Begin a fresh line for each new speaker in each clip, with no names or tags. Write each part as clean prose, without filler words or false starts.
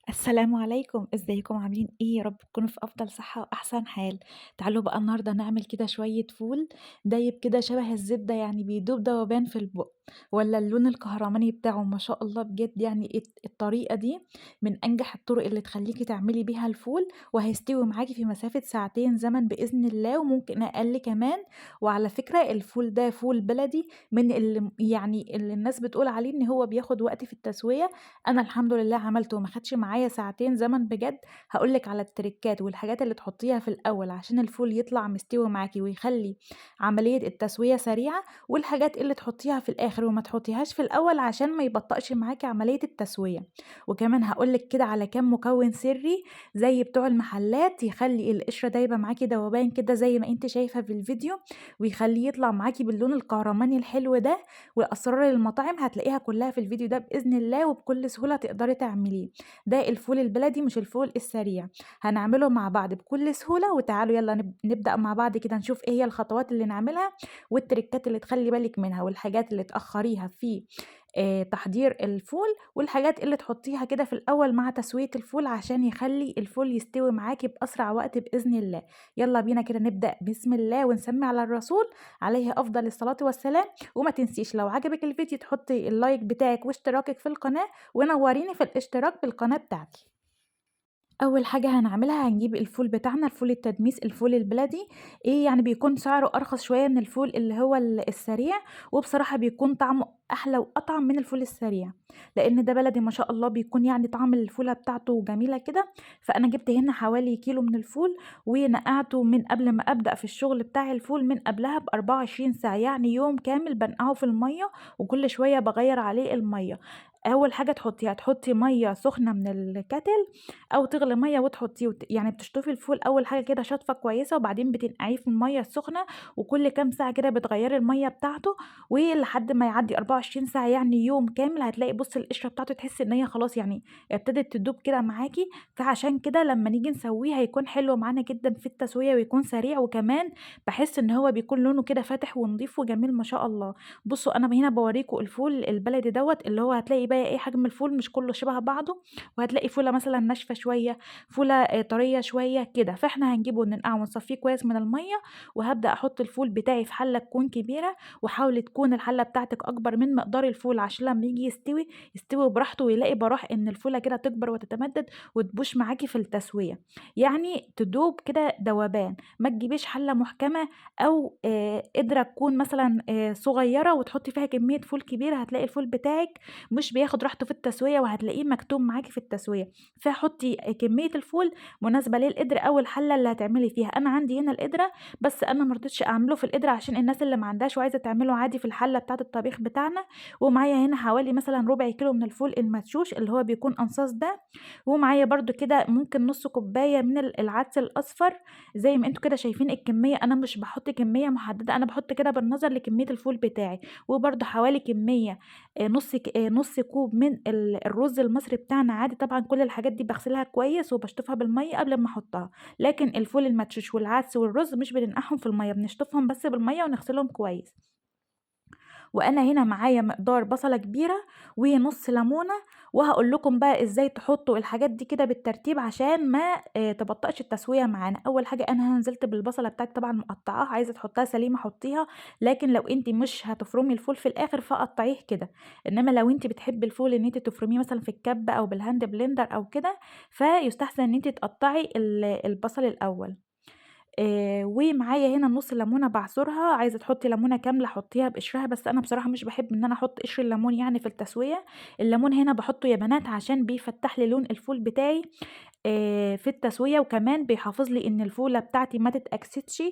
السلام عليكم، ازيكم عاملين ايه؟ يا رب تكونوا في افضل صحة واحسن حال. تعالوا بقى النهارده نعمل كده شوية فول دايب كده شبه الزبدة، يعني بيدوب دوبان في البق، ولا اللون الكهرماني بتاعه ما شاء الله بجد. يعني الطريقة دي من انجح الطرق اللي تخليكي تعملي بيها الفول، وهيستوي معاكي في مسافة ساعتين زمن بإذن الله، وممكن اقل كمان. وعلى فكرة الفول ده فول بلدي من اللي الناس بتقول عليه ان هو بياخد وقت في التسوية. أنا الحمد لله عملته وما خدش معايا ساعتين زمن بجد. هاقول لِك على التريكات والحاجات اللي تحطيها في الأول عشان الفول يطلع مستوي معاكِ ويخلّي عملية التسوية سريعة، والحاجات اللي تحطيها في الآخر وما تحطيهاش في الأول عشان ما يبطئش معاكِ عملية التسوية. وكمان هاقول لِك كده على كام مكون سري زي بتوع المحلات يخلّي القشرة دايبة معاكِ دوبان كده زي ما أنتِ شايفة في الفيديو، ويخلّيه يطلع معاكِ باللون الكهرماني الحلو ده. وأسرار المطاعم هتلاقيها كلها في الفيديو ده بإذن الله، وبكل سهولة تقدري تعمليه. ده الفول البلدي مش الفول السريع. هنعمله مع بعض بكل سهولة، وتعالوا يلا نبدأ مع بعض كده نشوف ايه هي الخطوات اللي نعملها، والتريكات اللي تخلي بالك منها، والحاجات اللي تأخريها في تحضير الفول، والحاجات اللي تحطيها كده في الأول مع تسوية الفول عشان يخلي الفول يستوي معاكي بأسرع وقت بإذن الله. يلا بينا كده نبدأ بسم الله ونسمي على الرسول عليه أفضل الصلاة والسلام. وما تنسيش لو عجبك الفيديو تحطي اللايك بتاعك واشتراكك في القناة، ونوريني في الاشتراك بالقناة بتاعتي. أول حاجة هنعملها هنجيب الفول بتاعنا، الفول التدميس، الفول البلدي. يعني بيكون سعره أرخص شوية من الفول اللي هو السريع، وبصراحة بيكون طعمه أحلى وأطعم من الفول السريع، لأن ده بلدي ما شاء الله بيكون يعني طعم الفولة بتاعته جميلة كده. فأنا جبت هنا حوالي كيلو من الفول، ونقعته من قبل ما أبدأ في الشغل بتاع الفول من قبلها ب24 ساعة، يعني يوم كامل بنقعه في المية، وكل شوية باغيّر عليه المَيّة. أول حاجة تحطي مَيّة سخنة من الكاتل، أو تغلي مَيّة وتحطيه يعني بتشطفي الفول أول حاجة كده شطفة كويسة، وبعدين بتنقعيه في المَيّة السخنة، وكل كام ساعة كده بتغيّري المَيّة بتاعته، ولحد ما يعدّي 24 ساعة يعني يوم كامل هتلاقي بُصّي القشرة بتاعته تحسّي إن هي خلاص يعني ابتدت تدوب كده معاكِ. فعشان كده لمّا نيجي نسويه هيكون حلو معانا جدًا في التسوية، ويكون سريع، وكمان باحس إن هو بيكون لونه كده فاتح ونضيف وجميل ما شاء الله. بُصّوا أنا هنا باورّيكم الفول البلدي دوّة، اللي هو هتلاقي بقى إيه حجم الفول مش كلّه شبه بعضه، وهتلاقي فولة مثلًا ناشفة شوية، فولة طرية شوية كده. فإحنا هنجيبه ننقعه ونصفيه كويس من المَيّة، وهابدأ أحط الفول بتاعي في حلة تكون كبيرة، وحاولي تكون الحلة بتاعتِك أكبر من مقدار الفول عشان لمّا ييجي يستوي براحته ويلاقي براح إن الفولة كده تكبر وتتمدد وتبوش معاكِ في التسوية، يعني تدوب كده دوبان. ما تجيبيش حلة محكمة أو قدرة تكون مثلًا صغيرة وتحطي فيها كمية فول كبيرة، هتلاقي الفول بتاعِك مش بياخد راحته في التسوية، وهتلاقيه مكتوم معاكِ في التسوية. فحطي كمية الفول مناسبة للقدر أو الحلة اللي هتعملي فيها. أنا عندي هنا القدرة، بس أنا ما رضيتش أعمله في القدرة عشان الناس اللي ما عندهاش وعايزة تعمله عادي في الحلة بتاعة الطبيخ بتاعنا. ومعايا هنا حوالي مثلًا ربع كيلو من الفول المدشوش اللي هو بيكون قنصاص ده، ومعايا برضه كده ممكن نُص كوباية من العدس الأصفر. زي ما أنتم كده شايفين الكمية، أنا مش باحط كمية محددة، أنا باحط كده بالنظر لكمية الفول بتاعي. وبرضه حوالي كمية نُص كوب من الرز المصري بتاعنا عادي. طبعًا كل الحاجات دي باغسلها كويس وباشطفها بالمَيّة قبل أمّا أحطها، لكن الفول المدشوش والعدس والرز مش بننقعهم في المَيّة، بنشطفهم بس بالمَيّة ونغسلهم كويس. وأنا هنا معايا مقدار بصلة كبيرة ونُص ليمونة، وهاقول لكم بقى إزاي تحطوا الحاجات دي كده بالترتيب عشان ما تبطئش التسوية معانا. أول حاجة أنا نزلت بالبصلة بتاعتي طبعًا مقطعاها، عايزة تحطيها سليمة حطيها، لكن لو أنتِ مش هتفرمي الفول في الآخر فقطعيه كده. إنما لو أنتِ بتحبي الفول إن أنتِ تفرميه مثلًا في الكبة أو بالهاند بلندر أو كده، فيُستحسن إن أنتِ تقطعي البصل الأول. ومعايا هنا نُص ليمونة باعصرها، عايزة تحطّي ليمونة كاملة حطّيها بقشرها، بس أنا بصراحة مش باحب إن أنا أحط قشر الليمون يعني في التسوية. الليمون هنا باحطّه يا بنات عشان بيفتّح لي لون الفول بتاعي في التسوية، وكمان بيحافظ لي إن الفولة بتاعتي ما تتأكسدش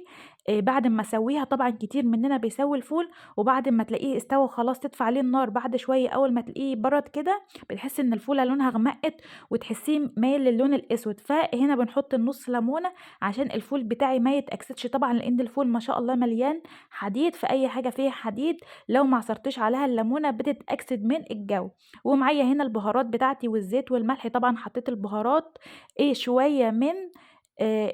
بعد أمّا أسوّيها. طبعًا كتير مننا بيسوّي الفول وبعد ما تلاقيه استوى خلاص تطفي عليه النار بعد شوية، أول ما تلاقيه برد كده بتحسّي إن الفولة لونها غمقِت وتحسّيه مايل للون الأسود. فهنا بنحط النُص ليمونة عشان الفول بتاعي ما يتأكسدش طبعًا، لإن الفول ما شاء الله مليان حديد، فأي حاجة فيها حديد لو ما عصرتيش عليها الليمونة بتتأكسد من الجو. ومعايا هنا البهارات بتاعتي والزيت والملح، طبعًا حطيت البهارات شوية من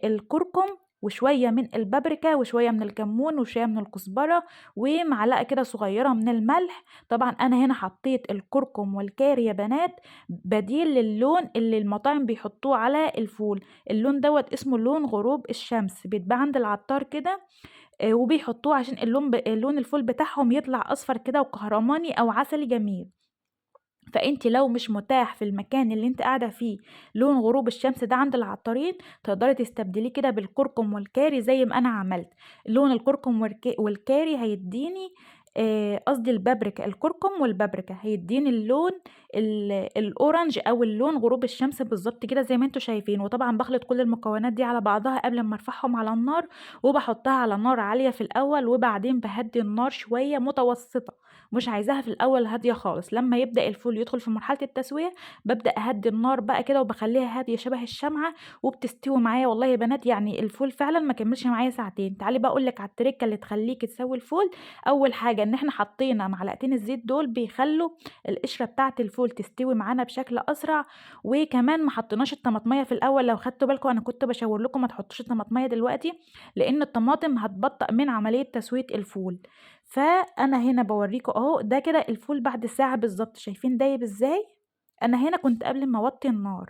الكركم وشوية من البابريكا وشوية من الكمون وشوية من الكزبرة ومعلقة كده صغيرة من الملح. طبعا أنا هنا حطيت الكركم والكاري يا بنات بديل للون اللي المطاعم بيحطوه على الفول. اللون دوت اسمه لون غروب الشمس، بيتباع عند العطار كده. وبيحطوه عشان لون الفول بتاعهم يطلع أصفر كده وكهرماني أو عسلي جميل. فانت لو مش متاح في المكان اللي انت قاعده فيه لون غروب الشمس ده عند العطارين، تقدري تستبدليه كده بالكركم والكاري زي ما انا عملت. لون الكركم والكاري هيديني قصدي البابريكا، الكركم والبابريكا هيديني اللون الاورنج او اللون غروب الشمس بالظبط كده زي ما انتوا شايفين. وطبعا بخلط كل المكونات دي على بعضها قبل ما ارفعهم على النار، وبحطها على نار عاليه في الاول، وبعدين بهدي النار شويه متوسطه، مش عايزاها في الاول هاديه خالص. لما يبدا الفول يدخل في مرحله التسويه ببدا اهدي النار بقى كده وبخليها هاديه شبه الشمعه، وبتستوي معايا والله يا بنات. يعني الفول فعلا ما كملش معايا ساعتين. تعالي بقى اقول لك على التركه اللي تخليكي تسوي الفول. اول حاجه ان احنا حطينا معلقتين الزيت دول بيخلوا القشره بتاعه الفول تستوي معانا بشكل اسرع. وكمان ما حطيناش الطماطميه في الاول، لو خدتوا بالكم انا كنت بشاور لكم ما تحطوش الطماطميه دلوقتي لان الطماطم هتبطئ من عمليه تسويه الفول. فانا هنا بوريكم اهو ده كده الفول بعد ساعه بالظبط، شايفين دايب ازاي. انا هنا كنت قبل ما اوطي النار،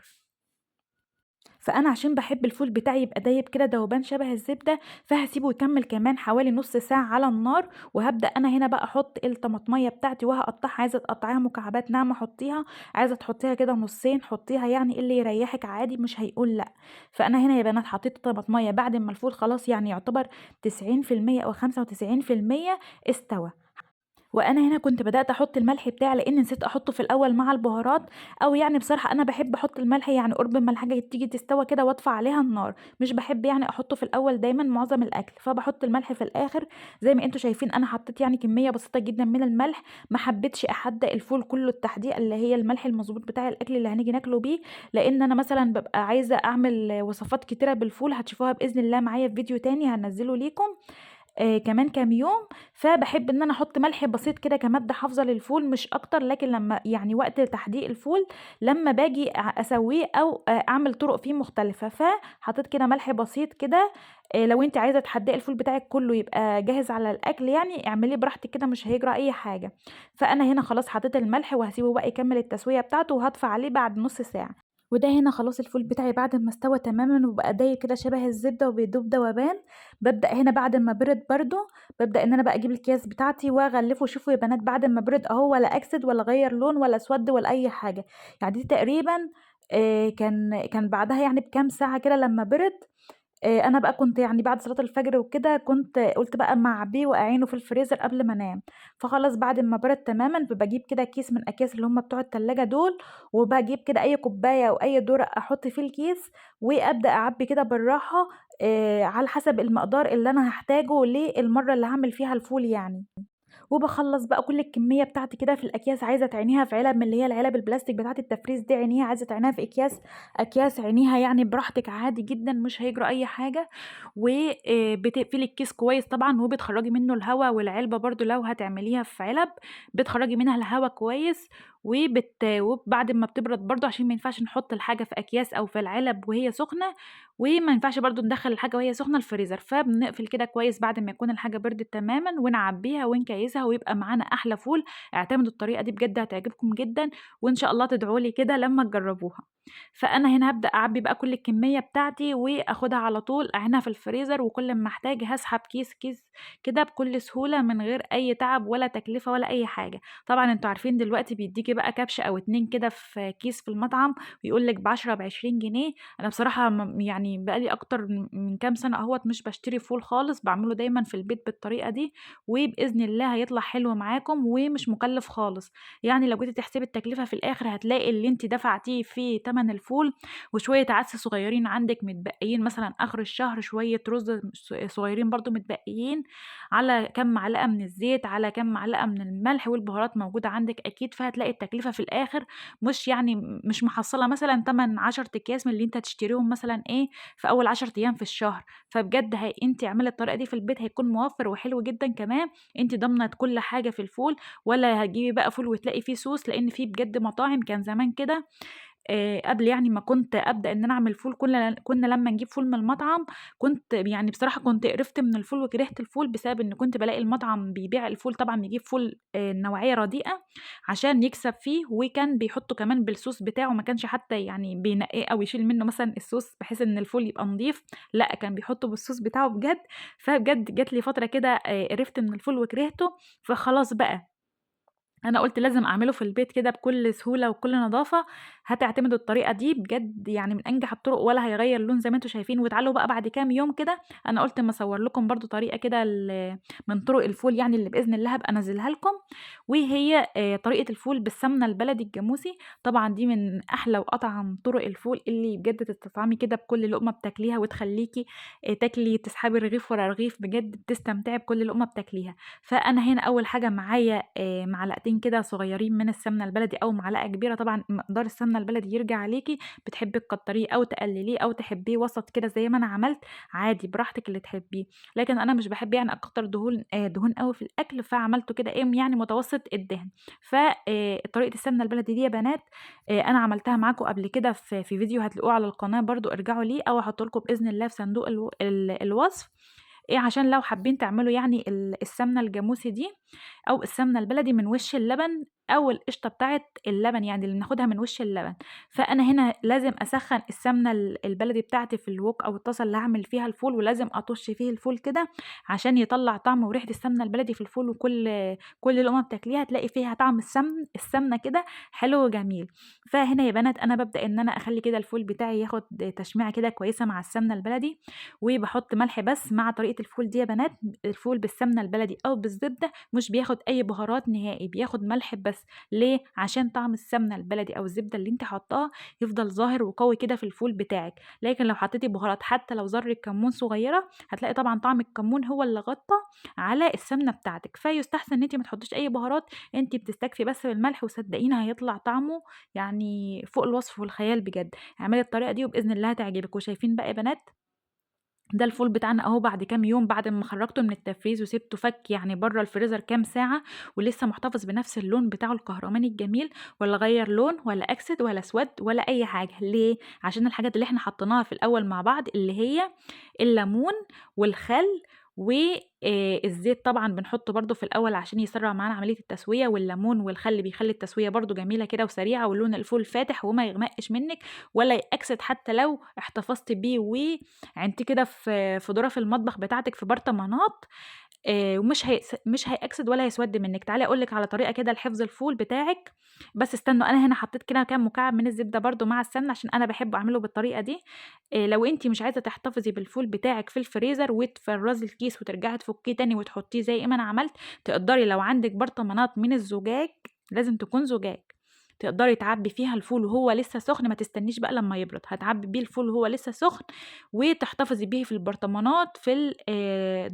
فانا عشان بحب الفول بتاعي يبقى دايب كده ذوبان شبه الزبده، فهسيبه يكمل كمان حوالي نص ساعه على النار. وهبدا انا هنا بقى احط الطماطميه بتاعتي وهقطعها، عايزه تقطعيها مكعبات ناعمه حطيها، عايزه تحطيها كده نصين حطيها، يعني اللي يريحك عادي مش هيقول لا. فانا هنا يا بنات حطيت الطماطميه بعد ما الفول خلاص يعني يعتبر 90% او 95% استوى. وانا هنا كنت بدات احط الملح بتاعي لان نسيت احطه في الاول مع البهارات. او يعني بصراحه انا بحب احط الملح يعني قرب ما الحاجه تيجي تستوى كده واطفى عليها النار، مش بحب يعني احطه في الاول دايما معظم الاكل، فبحط الملح في الاخر. زي ما انتوا شايفين انا حطيت يعني كميه بسيطه جدا من الملح، ما حبيتش احدق الفول كله التحديق اللي هي الملح المظبوط بتاع الاكل اللي هنيجي ناكله بيه، لان انا مثلا ببقى عايزه اعمل وصفات كتيره بالفول هتشوفوها باذن الله معايا في فيديو تاني هنزله ليكم كمان كام يوم. فبحب ان انا احط ملح بسيط كده كمادة حافظة للفول مش اكتر، لكن لما يعني وقت تحديق الفول لما باجي اسويه او اعمل طرق فيه مختلفة فحطيت كده ملح بسيط كده. لو انت عايزة تحدقي الفول بتاعك كله يبقى جاهز على الاكل يعني اعمليه براحتك كده مش هيجرى اي حاجة. فانا هنا خلاص حطيت الملح وهسيبه بقى يكمل التسوية بتاعته وهطفي عليه بعد نص ساعة. وده هنا خلاص الفول بتاعي بعد ما استوى تماما وبقى دايب كده شبه الزبدة وبيدوب دوبان. ببدأ هنا بعد ما برد برضو ببدأ ان انا بقى اجيب الكياس بتاعتي واغلفه. شوفوا يا بنات بعد ما برد اهو ولا اكسد ولا غير لون ولا اسود ولا اي حاجة. يعني دي تقريبا كان بعدها يعني بكام ساعة كده لما برد. أنا بقى كنت يعني بعد صلاة الفجر وكده كنت قُلت بقى أمّا أعبيه وأعينه في الفريزر قبل ما أنام. فخلاص بعد ما برد تمامًا باجيب كده كيس من أكياس اللي هم بتوع التلاجة دول، وباجيب كده أي كوباية أو أي دُرَع أحط فيه الكيس، وأبدأ أعبي كده بالراحة على حسب المقدار اللي أنا هاحتاجه للمرّة اللي هاعمل فيها الفول يعني. وباخلّص بقى كل الكمية بتاعتي كده في الأكياس، عايزة تعينيها في علب من اللي هي العلب البلاستيك بتاعة التفريز دي عينيها، عايزة تعينيها في أكياس عينيها يعني براحتك عادي جدًا مش هيجرى أي حاجة. و بتقفلي الكيس كويس طبعًا وبتخرّجي منه الهوا، والعلبة برضه لو هتعمليها في علب بتخرّجي منها الهوا كويس. وبعد ما بتبرد برضه عشان ما ينفعش نحط الحاجة في أكياس أو في العلب وهي سخنة، وما ينفعش برضه ندخّل الحاجة وهي سخنة الفريزر، فبنقفل كده كويس بعد ما يكون الحاجة بردت تمامًا ونعبّيها ونكيّسها ويبقى معانا أحلى فول. اعتمدوا الطريقة دي بجد هتعجبكم جدًا، وإن شاء الله تدعوا لي كده لمّا تجرّبوها. فأنا هنا هابدأ أعبّي بقى كل الكمية بتاعتي وآخُدها على طول أعينها في الفريزر، وكل أمّا أحتاج هاسحب كيس كده بكل سهولة من غير أي تعب ولا تكلفة ولا أي حاجة. طبعًا أنتم عارفين دلوقتي بيدّيكِ بقى كبش أو 2 كده في كيس في المطعم ويقول لِك ب10 ب20 جنيه. أنا بصراحة يعني بقى لي أكتر من كام سَنة أهوّة مش باشتري فول خالص، باعمله دايمًا في البيت بالطريقة دي، وبإذن الله هيطلع حلو معاكم ومش مُكلّف خالص. يعني لو جيتِ تحسبي التكلفة في الآخر هتلاقي اللي أنتِ دفعتيه في تمن الفول وشوية عدس صغيّرين عندِك متبقيين مثلًا آخر الشهر، شوية رُز صغيّرين برضه متبقيين، على كام معلقة من الزيت، على كام معلقة من الملح، والبهارات موجودة عندِك أكيد، فهتلاقي التكلفة في الآخر مش يعني مش محصّلة مثلًا تمن 10 أكياس من اللي أنتِ هتشتريهم مثلًا في أول 10 أيام في الشهر. فبجد أنتِ اعملي الطريقة دي في البيت هيكون موفّر وحلو جدًا كمان. أنتِ ضامنة كل حاجة في الفول، ولا هتجيبي بقى فول وتلاقي فيه سوس، لإن في بجد مطاعم كان زمان كده قبل يعني ما كنت أبدأ إن أنا أعمل فول، كنا لمّا نجيب فول من المطعم كنت يعني بصراحة كنت قرفت من الفول وكرهت الفول بسبب إن كنت بالاقي المطعم بيبيع الفول طبعًا بيجيب فول نوعية رديئة عشان يكسب فيه، وكان بيحطه كمان بالصوص بتاعه، ما كانش حتى يعني بينقّيه أو يشيل منه مثلًا الصوص بحيث إن الفول يبقى نضيف، لأ كان بيحطه بالصوص بتاعه بجد. فبجد جات لي فترة كده قرفت من الفول وكرهته، فخلاص بقى أنا قُلت لازم أعمله في البيت كده بكل سهولة وبكل نضافة، هتعتمدوا الطريقة دي بجد يعني من أنجح الطرق ولا هيغيّر لون زي ما أنتم شايفين، وتعالوا بقى بعد كام يوم كده أنا قُلت أمّا أصوّر لكم برضه طريقة كده من طرق الفول يعني اللي بإذن الله هابقى أنزّلها لكم، وهي طريقة الفول بالسمنة البلدي الجاموسي، طبعًا دي من أحلى وأطعم طرق الفول اللي بجد تستطعمي كده بكل لقمة بتاكليها وتخلّيكِ تاكلي تسحبي رغيف ورا رغيف، بجد بتستمتعي بكل لقمة بتاكليها. فأنا هنا أول حاجة معايا معلقتين كده صغيّرين من السمنة البلدي أو معلقة كبيرة، طبعًا مقدار السمنة البلدي يرجع عليكِ، بتحبي تكتّريه أو تقلّليه أو تحبيه وسط كده زي ما أنا عملت، عادي براحتك اللي تحبيه، لكن أنا مش باحب يعني أكتّر دهون أوي في الأكل، فعملته كده إيه يعني متوسط الدهن. ف طريقة السمنة البلدي دي يا بنات أنا عملتها معاكم قبل كده في فيديو هتلاقوه على القناة برضه ارجعوا ليه أو هاحطه لكم بإذن الله في صندوق الوصف، عشان لو حابين تعملوا يعني السمنة الجاموسي دي أو السمنة البلدي من وش اللبن أو القشطة بتاعة اللبن يعني اللي بناخدها من وش اللبن، فأنا هنا لازم أسخّن السمنة البلدي بتاعتي في الwok أو الطاسة اللي هاعمل فيها الفول، ولازم أطُش فيه الفول كده عشان يطلّع طعم وريحة السمنة البلدي في الفول، كل لقمة بتاكليها تلاقي فيها طعم السمنة كده حلو وجميل. فهنا يا بنات أنا بابدأ إن أنا أخلّي كده الفول بتاعي ياخد تشميعة كده كويسة مع السمنة البلدي، وباحط ملح بس مع طريقة الفول دي يا بنات، الفول بالسمنة البلدي أو بالزبدة مش بياخد أي بهارات نهائي، بياخد ملح بس، ليه؟ عشان طعم السمنة البلدي أو الزبدة اللي أنتِ حاطاه يفضل ظاهر وقوي كده في الفول بتاعِك، لكن لو حطيتِ بهارات حتى لو ذرة كمون صغيرة، هتلاقي طبعًا طعم الكمون هو اللي غطى على السمنة بتاعتِك، فيُستحسن إن أنتِ ما تحطيش أي بهارات، أنتِ بتستكفي بس بالملح وصدقيني هيطلع طعمه يعني فوق الوصف والخيال بجد. اعملي الطريقة دي وبإذن الله هتعجبِك، وشايفين بقى يا بنات ده الفول بتاعنا أهو بعد كام يوم بعد أمّا خرّجته من التفريز وسِبته فَك يعني برّه الفريزر كام ساعة، ولسه محتفظ بنفس اللون بتاعه الكهرماني الجميل، ولا غيّر لون ولا أكسد ولا اسوَد ولا أي حاجة، ليه؟ عشان الحاجات اللي إحنا حطيناها في الأول مع بعض اللي هي الليمون والخل و الزيت طبعًا بنحطه برضه في الأول عشان يسرّع معانا عملية التسوية، والليمون والخل بيخلّي التسوية برضه جميلة كده وسريعة ولون الفول فاتح وما يغمقش منِّك ولا يأكسد حتى لو احتفظتِ بيه عينتيه كده في ظرف المطبخ بتاعتِك في برطمانات مش هيأكسد ولا هيسوَد منِّك. تعالي أقول لِك على طريقة كده لحفظ الفول بتاعِك، بس استنوا أنا هنا حطيت كده كام مكعب من الزبدة برضه مع السمنة عشان أنا باحب أعمله بالطريقة دي. لو أنتِ مش عايزة تحتفظي بالفول بتاعِك في الفريزر وتفرّزي الكيس وترجعي تفكيه تاني وتحطيه زي ما أنا عملت، تقدري لو عندِك برطمانات من الزجاج لازم تكون زجاج، تقدري تعبّي فيها الفول وهو لسه سخن، ما تستنيش بقى لمّا يبرد، هتعبّي بيه الفول وهو لسه سخن وتحتفظي بيه في البرطمانات في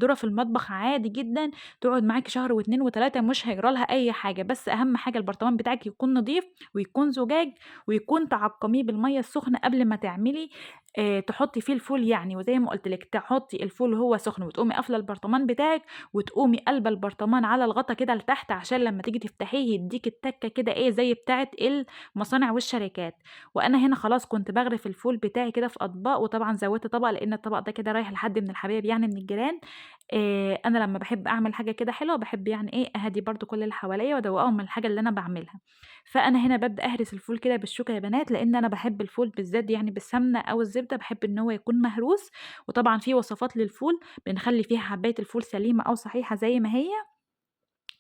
ظرف المطبخ عادي جدًا، تقعد معاكِ شهر و2 و3 مش هيجرى لها أي حاجة، بس أهم حاجة البرطمان بتاعِك يكون نضيف ويكون زجاج ويكون تعقّميه بالمَيّة السخنة قبل ما تعملي تحطّي فيه الفول يعني، وزي ما قُلت لِك تحطّي الفول وهو سخن وتقومي قافلة البرطمان بتاعِك وتقومي قالبة البرطمان على الغطا كده لتحت عشان لمّا تيجي تفتحيه يدّيكِ التَّكة كده إيه زي بتاعة المصانع والشركات. وأنا هنا خلاص كنت باغرف الفول بتاعي كده في أطباق، وطبعًا زوّدت طبق لإن الطبق ده كده رايح لحد من الحبايب يعني من الجيران، أنا لمّا باحب أعمل حاجة كده حلوة باحب يعني إيه أهادي برضه كل اللي حواليّا وأدوّقهم من الحاجة اللي أنا باعملها. فأنا هنا بابدأ أهرس الفول كده بالشوكة يا بنات، لإن أنا باحب الفول بالذات يعني بالسمنة أو الزبدة باحب إن هو يكون مهروس، وطبعًا في وصفات للفول بنخلّي فيها حباية الفول سليمة أو صحيحة زي ما هي،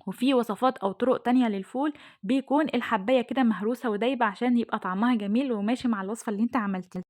وفي وصفات أو طرق تانية للفول بيكون الحباية كده مهروسة ودايبة عشان يبقى طعمها جميل وماشي مع الوصفة اللي أنتِ عملتيها.